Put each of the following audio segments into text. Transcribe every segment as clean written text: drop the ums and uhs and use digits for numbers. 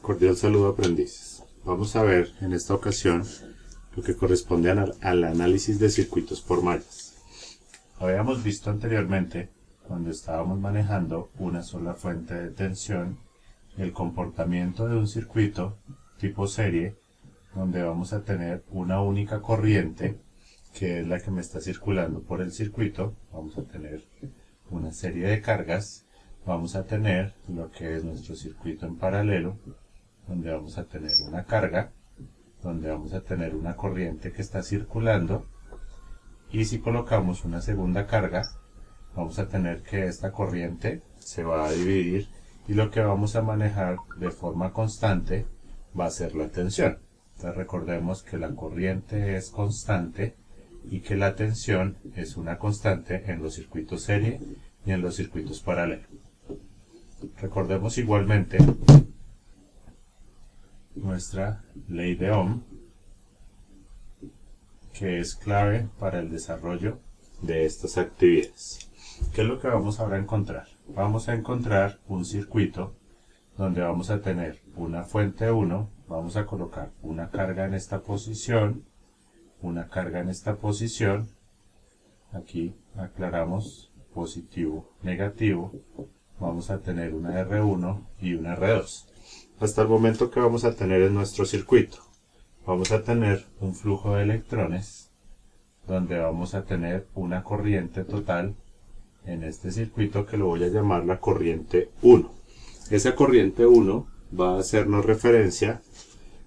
Cordial saludo, aprendices. Vamos a ver en esta ocasión lo que corresponde al análisis de circuitos por mallas. Habíamos visto anteriormente, cuando estábamos manejando una sola fuente de tensión, el comportamiento de un circuito tipo serie, donde vamos a tener una única corriente, que es la que me está circulando por el circuito. Vamos a tener una serie de cargas. Vamos a tener lo que es nuestro circuito en paralelo, donde vamos a tener una carga, donde vamos a tener una corriente que está circulando, y si colocamos una segunda carga, vamos a tener que esta corriente se va a dividir y lo que vamos a manejar de forma constante va a ser la tensión. Entonces recordemos que la corriente es constante y que la tensión es una constante en los circuitos serie y en los circuitos paralelos. Recordemos igualmente nuestra ley de Ohm, que es clave para el desarrollo de estas actividades. ¿Qué es lo que vamos ahora a encontrar? Vamos a encontrar un circuito donde vamos a tener una fuente 1, vamos a colocar una carga en esta posición, una carga en esta posición, aquí aclaramos positivo, negativo, vamos a tener una R1 y una R2. Hasta el momento que vamos a tener en nuestro circuito, vamos a tener un flujo de electrones, donde vamos a tener una corriente total en este circuito que lo voy a llamar la corriente 1. Esa corriente 1 va a hacernos referencia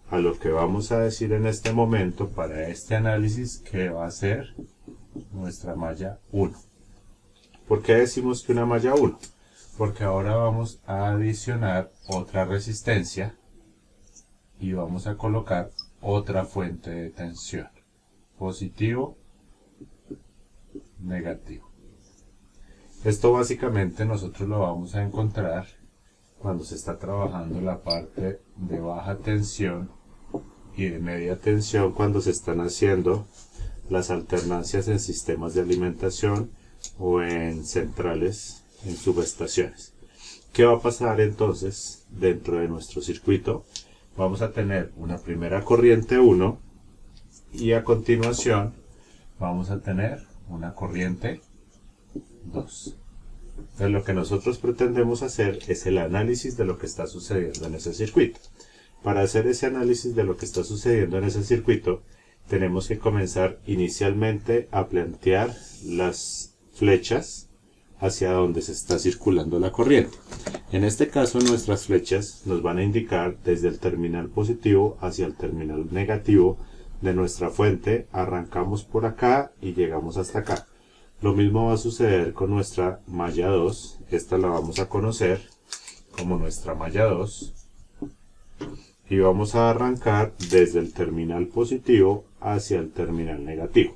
a lo que vamos a decir en este momento para este análisis, que va a ser nuestra malla 1. ¿Por qué decimos que una malla 1? Porque ahora vamos a adicionar otra resistencia y vamos a colocar otra fuente de tensión, positivo, negativo. Esto básicamente nosotros lo vamos a encontrar cuando se está trabajando la parte de baja tensión y de media tensión, cuando se están haciendo las alternancias en sistemas de alimentación o en centrales, en subestaciones. ¿Qué va a pasar entonces dentro de nuestro circuito? Vamos a tener una primera corriente 1 y a continuación vamos a tener una corriente 2. Entonces lo que nosotros pretendemos hacer es el análisis de lo que está sucediendo en ese circuito. Para hacer ese análisis de lo que está sucediendo en ese circuito, tenemos que comenzar inicialmente a plantear las flechas hacia donde se está circulando la corriente. En este caso, nuestras flechas nos van a indicar desde el terminal positivo hacia el terminal negativo de nuestra fuente. Arrancamos por acá y llegamos hasta acá. Lo mismo va a suceder con nuestra malla 2. Esta la vamos a conocer como nuestra malla 2. Y vamos a arrancar desde el terminal positivo hacia el terminal negativo.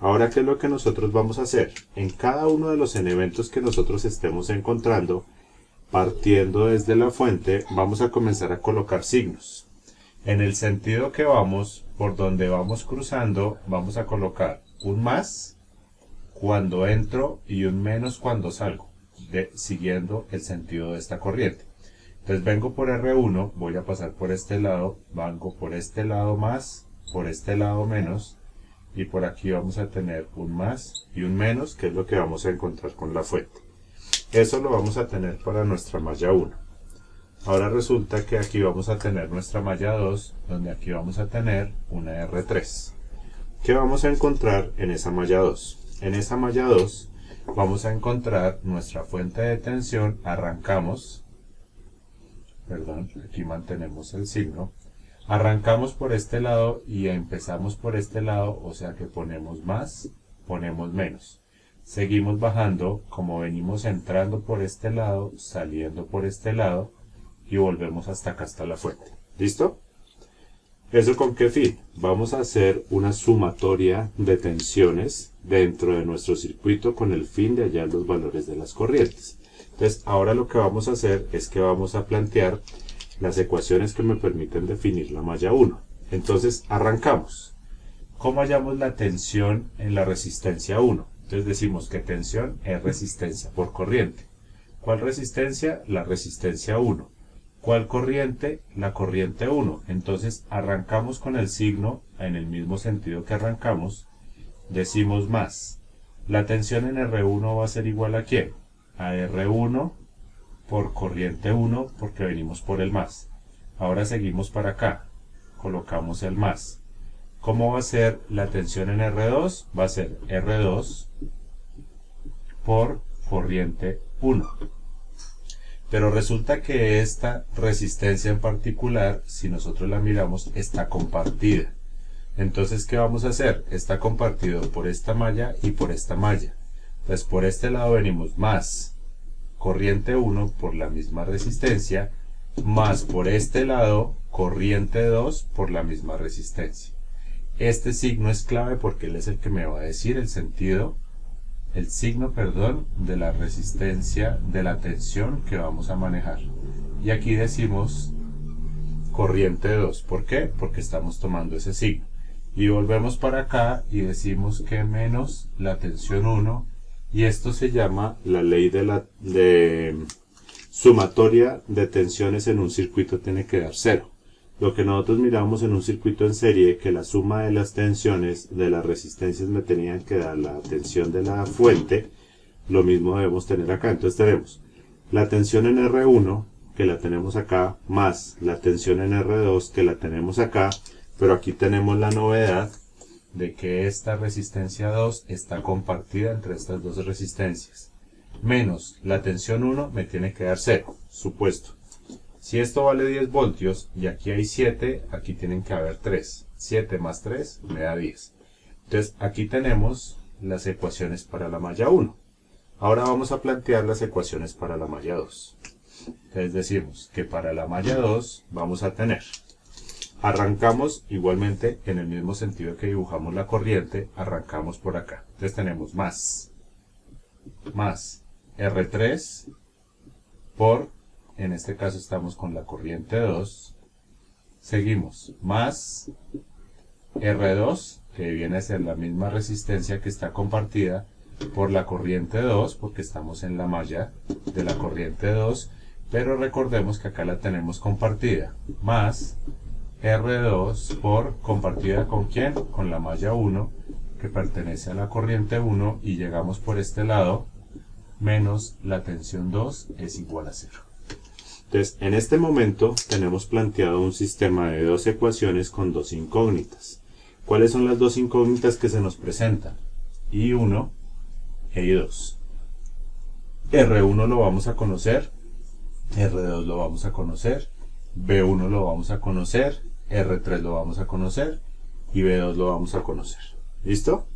Ahora, ¿qué es lo que nosotros vamos a hacer? En cada uno de los elementos que nosotros estemos encontrando, partiendo desde la fuente, vamos a comenzar a colocar signos. En el sentido que vamos, por donde vamos cruzando, vamos a colocar un más cuando entro y un menos cuando salgo, siguiendo el sentido de esta corriente. Entonces vengo por R1, voy a pasar por este lado, vengo por este lado más, por este lado menos, y por aquí vamos a tener un más y un menos, que es lo que vamos a encontrar con la fuente. Eso lo vamos a tener para nuestra malla 1. Ahora resulta que aquí vamos a tener nuestra malla 2, donde aquí vamos a tener una R3. ¿Qué vamos a encontrar en esa malla 2? En esa malla 2 vamos a encontrar nuestra fuente de tensión. Arrancamos, aquí mantenemos el signo. Arrancamos por este lado y empezamos por este lado, o sea que ponemos más, ponemos menos. Seguimos bajando, como venimos entrando por este lado, saliendo por este lado, y volvemos hasta acá, hasta la fuente. ¿Listo? ¿Eso con qué fin? Vamos a hacer una sumatoria de tensiones dentro de nuestro circuito con el fin de hallar los valores de las corrientes. Entonces, ahora lo que vamos a hacer es que vamos a plantear las ecuaciones que me permiten definir la malla 1. Entonces, arrancamos. ¿Cómo hallamos la tensión en la resistencia 1? Entonces decimos que tensión es resistencia por corriente. ¿Cuál resistencia? La resistencia 1. ¿Cuál corriente? La corriente 1. Entonces arrancamos con el signo en el mismo sentido que arrancamos. Decimos más. La tensión en R1 va a ser igual a ¿quién? A R1 por corriente 1 porque venimos por el más. Ahora seguimos para acá. Colocamos el más. ¿Cómo va a ser la tensión en R2? Va a ser R2 por corriente 1. Pero resulta que esta resistencia en particular, si nosotros la miramos, está compartida. Entonces, ¿qué vamos a hacer? Está compartido por esta malla y por esta malla. Entonces, por este lado venimos más corriente 1 por la misma resistencia, más por este lado corriente 2 por la misma resistencia. Este signo es clave porque él es el que me va a decir el signo, de la resistencia de la tensión que vamos a manejar. Y aquí decimos corriente 2. ¿Por qué? Porque estamos tomando ese signo. Y volvemos para acá y decimos que menos la tensión 1. Y esto se llama la ley de sumatoria de tensiones en un circuito tiene que dar 0. Lo que nosotros miramos en un circuito en serie, que la suma de las tensiones de las resistencias me tenían que dar la tensión de la fuente, lo mismo debemos tener acá. Entonces tenemos la tensión en R1, que la tenemos acá, más la tensión en R2, que la tenemos acá, pero aquí tenemos la novedad de que esta resistencia 2 está compartida entre estas dos resistencias. Menos la tensión 1 me tiene que dar 0, supuesto. Si esto vale 10 voltios y aquí hay 7, aquí tienen que haber 3. 7 más 3 me da 10. Entonces aquí tenemos las ecuaciones para la malla 1. Ahora vamos a plantear las ecuaciones para la malla 2. Entonces decimos que para la malla 2 vamos a tener, arrancamos igualmente en el mismo sentido que dibujamos la corriente, arrancamos por acá. Entonces tenemos más R3 por, en este caso estamos con la corriente 2, seguimos más R2, que viene a ser la misma resistencia que está compartida por la corriente 2, porque estamos en la malla de la corriente 2, pero recordemos que acá la tenemos compartida, más R2 por compartida ¿con quién? Con la malla 1, que pertenece a la corriente 1, y llegamos por este lado, menos la tensión 2 es igual a 0. Entonces, en este momento tenemos planteado un sistema de dos ecuaciones con dos incógnitas. ¿Cuáles son las dos incógnitas que se nos presentan? I1 e I2. R1 lo vamos a conocer, R2 lo vamos a conocer, B1 lo vamos a conocer, R3 lo vamos a conocer y B2 lo vamos a conocer. ¿Listo?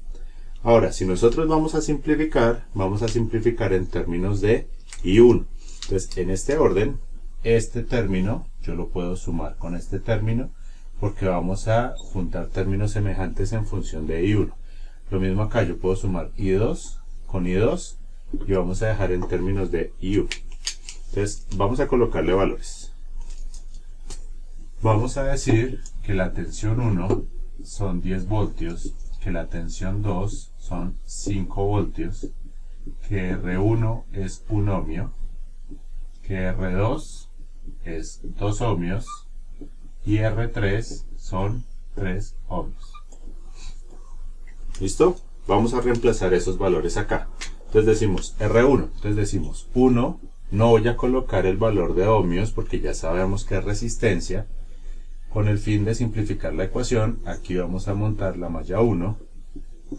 Ahora, si nosotros vamos a simplificar en términos de I1. Entonces, en este orden, este término yo lo puedo sumar con este término porque vamos a juntar términos semejantes en función de I1. Lo mismo acá, yo puedo sumar I2 con I2 y vamos a dejar en términos de I1. Entonces vamos a colocarle valores. Vamos a decir que la tensión 1 son 10 voltios, que la tensión 2 son 5 voltios, que R1 es 1 ohmio, que R2 es 2 ohmios y R3 son 3 ohmios. ¿Listo? Vamos a reemplazar esos valores acá. Entonces decimos R1, entonces decimos 1, no voy a colocar el valor de ohmios porque ya sabemos que es resistencia. Con el fin de simplificar la ecuación, aquí vamos a montar la malla 1,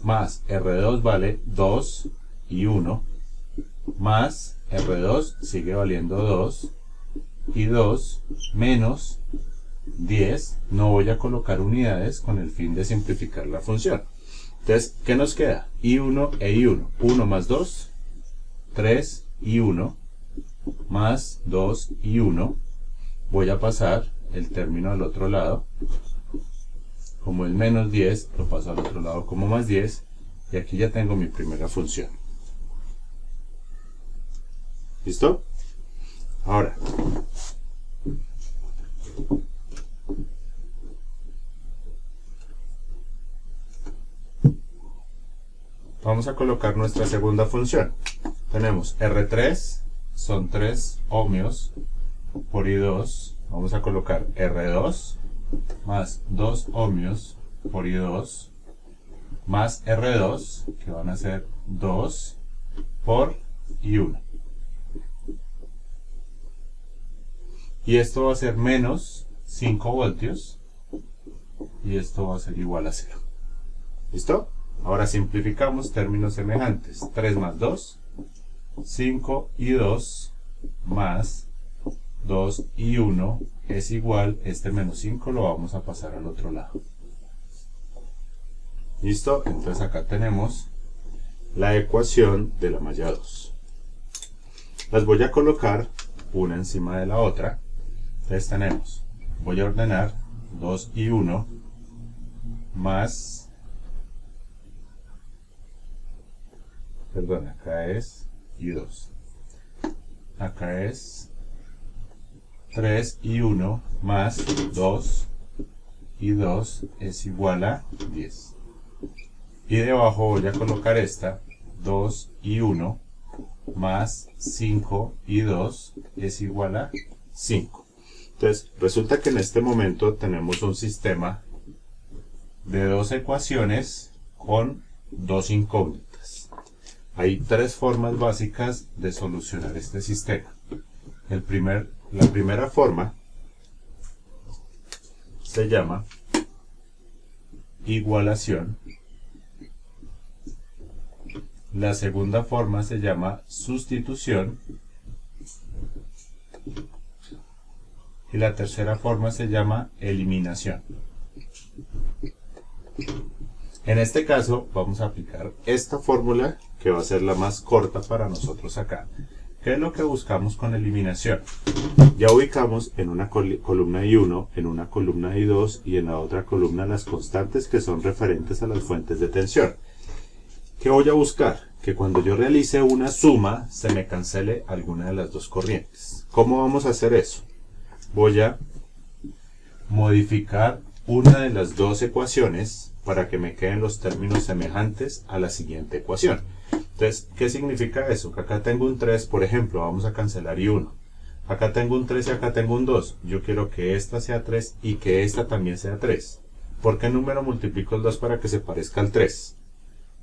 más R2 vale 2 y 1, más R2 sigue valiendo 2 y 2 menos 10, no voy a colocar unidades con el fin de simplificar la función. Entonces, ¿qué nos queda? I1 e I1, 1 más 2, 3 y 1, más 2 y 1, voy a pasar el término al otro lado, como es menos 10, lo paso al otro lado como más 10, y aquí ya tengo mi primera función. ¿Listo? Ahora, vamos a colocar nuestra segunda función. Tenemos R3, son 3 ohmios, por I2, vamos a colocar R2 más 2 ohmios por I2 más R2, que van a ser 2 por I1. Y esto va a ser menos 5 voltios y esto va a ser igual a 0. ¿Listo? Ahora simplificamos términos semejantes. 3 más 2, 5 y 2 más 2 y 1 es igual, este menos 5 lo vamos a pasar al otro lado. ¿Listo? Entonces acá tenemos la ecuación de la malla 2. Las voy a colocar una encima de la otra. Entonces tenemos, voy a ordenar 2 y 1 más, perdón, acá es y 2. Acá es 3 y 1 más 2 y 2 es igual a 10. Y debajo voy a colocar esta, 2 y 1 más 5 y 2 es igual a 5. Entonces, resulta que en este momento tenemos un sistema de dos ecuaciones con dos incógnitas. Hay tres formas básicas de solucionar este sistema. La primera forma se llama igualación. La segunda forma se llama sustitución. Y la tercera forma se llama eliminación. En este caso vamos a aplicar esta fórmula que va a ser la más corta para nosotros acá. ¿Qué es lo que buscamos con eliminación? Ya ubicamos en una columna I1, en una columna I2 y en la otra columna las constantes que son referentes a las fuentes de tensión. ¿Qué voy a buscar? Que cuando yo realice una suma se me cancele alguna de las dos corrientes. ¿Cómo vamos a hacer eso? Voy a modificar una de las dos ecuaciones para que me queden los términos semejantes a la siguiente ecuación. Entonces, ¿qué significa eso? Que acá tengo un 3, por ejemplo, vamos a cancelar I1. Acá tengo un 3 y acá tengo un 2. Yo quiero que esta sea 3 y que esta también sea 3. ¿Por qué número multiplico el 2 para que se parezca al 3?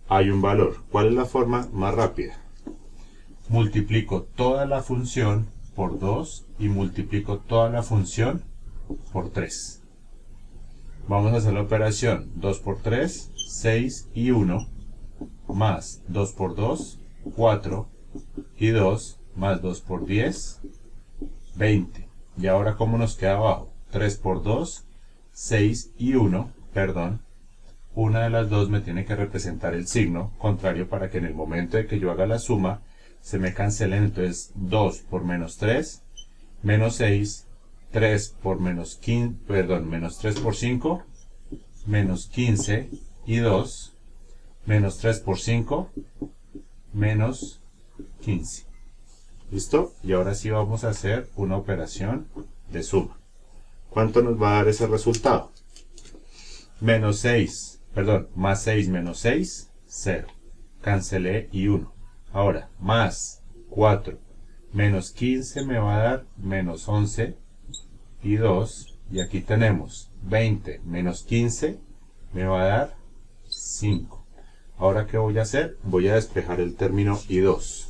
Hay un valor. ¿Cuál es la forma más rápida? Multiplico toda la función por 2 y multiplico toda la función por 3. Vamos a hacer la operación 2 por 3, 6 y 1, más 2 por 2, 4 y 2, más 2 por 10, 20. Y ahora, ¿cómo nos queda abajo? 3 por 2, 6 y 1, perdón. Una de las dos me tiene que representar el signo contrario para que en el momento de que yo haga la suma se me cancelen. Entonces 2 por menos 3, menos 6, 3 por menos 15, perdón, menos 3 por 5, menos 15 y 2, menos 3 por 5, menos 15. ¿Listo? Y ahora sí vamos a hacer una operación de suma. ¿Cuánto nos va a dar ese resultado? Menos 6, perdón, más 6 menos 6, 0. Cancelé y 1. Ahora, más 4 menos 15 me va a dar menos 11 y 2. Y aquí tenemos 20 menos 15 me va a dar 5. Ahora, ¿qué voy a hacer? Voy a despejar el término I2.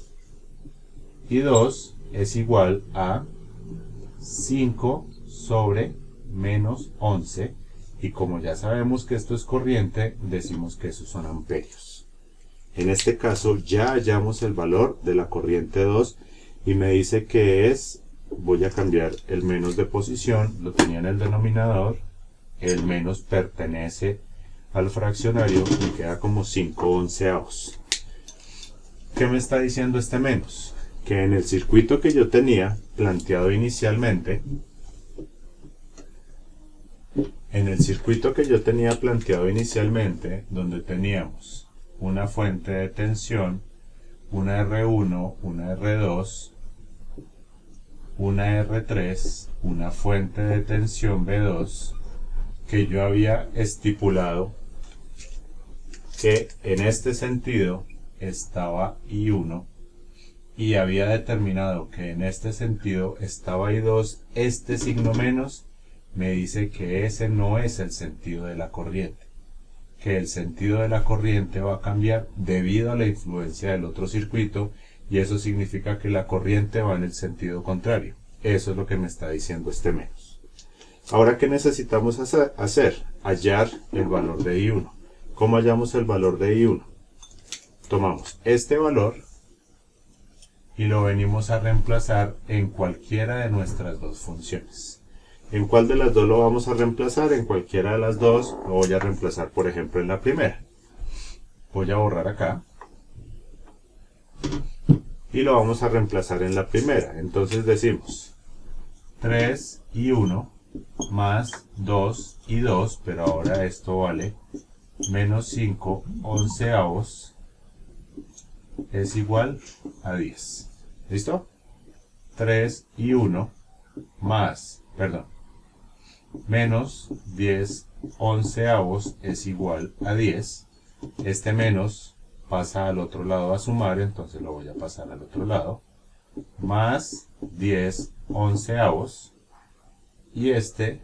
I2 es igual a 5 sobre menos 11. Y como ya sabemos que esto es corriente, decimos que esos son amperios. En este caso ya hallamos el valor de la corriente 2 y me dice que es, voy a cambiar el menos de posición, lo tenía en el denominador, el menos pertenece al fraccionario, me queda como 5 onceavos. ¿Qué me está diciendo este menos? Que en el circuito que yo tenía planteado inicialmente, donde teníamos una fuente de tensión, una R1, una R2, una R3, una fuente de tensión B2, que yo había estipulado que en este sentido estaba I1 y había determinado que en este sentido estaba I2, este signo menos, me dice que ese no es el sentido de la corriente, que el sentido de la corriente va a cambiar debido a la influencia del otro circuito, y eso significa que la corriente va en el sentido contrario. Eso es lo que me está diciendo este menos. Ahora, ¿qué necesitamos hacer? Hallar el valor de I1. ¿Cómo hallamos el valor de I1? Tomamos este valor y lo venimos a reemplazar en cualquiera de nuestras dos funciones. ¿En cuál de las dos lo vamos a reemplazar? En cualquiera de las dos. Lo voy a reemplazar, por ejemplo, en la primera. Voy a borrar acá. Y lo vamos a reemplazar en la primera. Entonces decimos 3 y 1 más 2 y 2, pero ahora esto vale menos 5 onceavos es igual a 10. ¿Listo? 3 y 1 más, menos 10 onceavos es igual a 10. Este menos pasa al otro lado a sumar, entonces lo voy a pasar al otro lado. Más 10 onceavos. Y este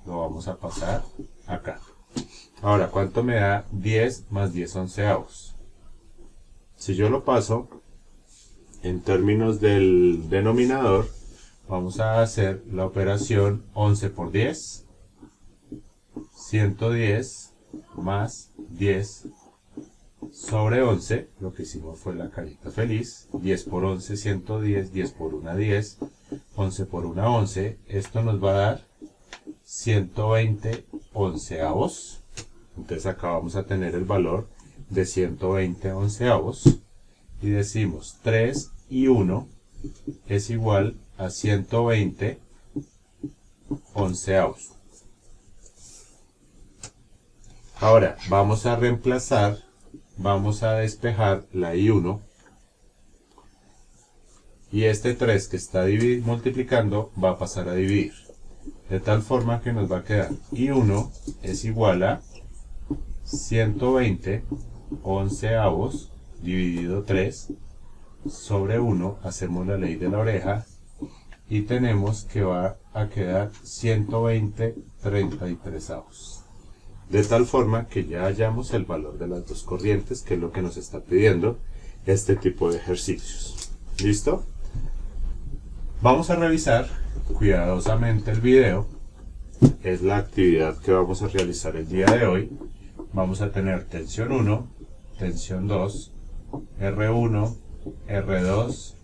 lo vamos a pasar acá. Ahora, ¿cuánto me da 10 más 10 onceavos? Si yo lo paso en términos del denominador, vamos a hacer la operación 11 por 10. 110 más 10 sobre 11. Lo que hicimos fue la carita feliz. 10 por 11, 110. 10 por 1, 10. 11 por 1, 11. Esto nos va a dar 120 onceavos. Entonces acá vamos a tener el valor de 120 onceavos. Y decimos 3 y 1 es igual a 120 onceavos. Ahora vamos a reemplazar, vamos a despejar la I1. Y este 3 que está multiplicando va a pasar a dividir. De tal forma que nos va a quedar I1 es igual a 120 onceavos dividido 3 sobre 1. Hacemos la ley de la oreja y tenemos que va a quedar 120 33avos. De tal forma que ya hallamos el valor de las dos corrientes, que es lo que nos está pidiendo este tipo de ejercicios. ¿Listo? Vamos a revisar cuidadosamente el video. Es la actividad que vamos a realizar el día de hoy. Vamos a tener tensión 1, tensión 2, R1, R2,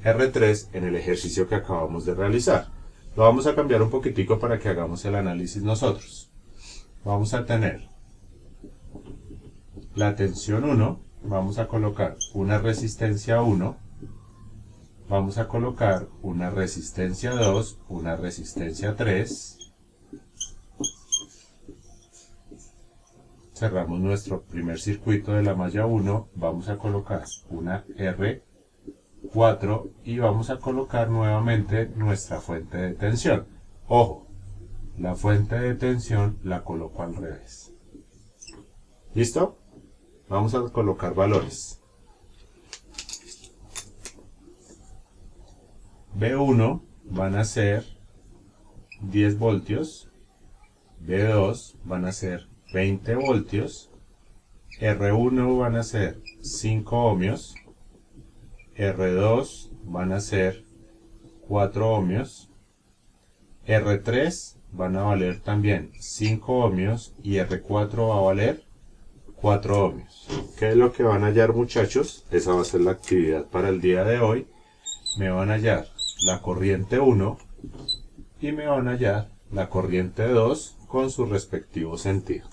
R3 en el ejercicio que acabamos de realizar. Lo vamos a cambiar un poquitico para que hagamos el análisis nosotros. Vamos a tener la tensión 1, vamos a colocar una resistencia 1, vamos a colocar una resistencia 2, una resistencia 3. Cerramos nuestro primer circuito de la malla 1, vamos a colocar una R4 y vamos a colocar nuevamente nuestra fuente de tensión. Ojo, la fuente de tensión la coloco al revés. ¿Listo? Vamos a colocar valores. B1 van a ser 10 voltios, B2 van a ser 20 voltios, R1 van a ser 5 ohmios, R2 van a ser 4 ohmios, R3 van a valer también 5 ohmios y R4 va a valer 4 ohmios. ¿Qué es lo que van a hallar, muchachos? Esa va a ser la actividad para el día de hoy. Me van a hallar la corriente 1 y me van a hallar la corriente 2 con su respectivo sentido.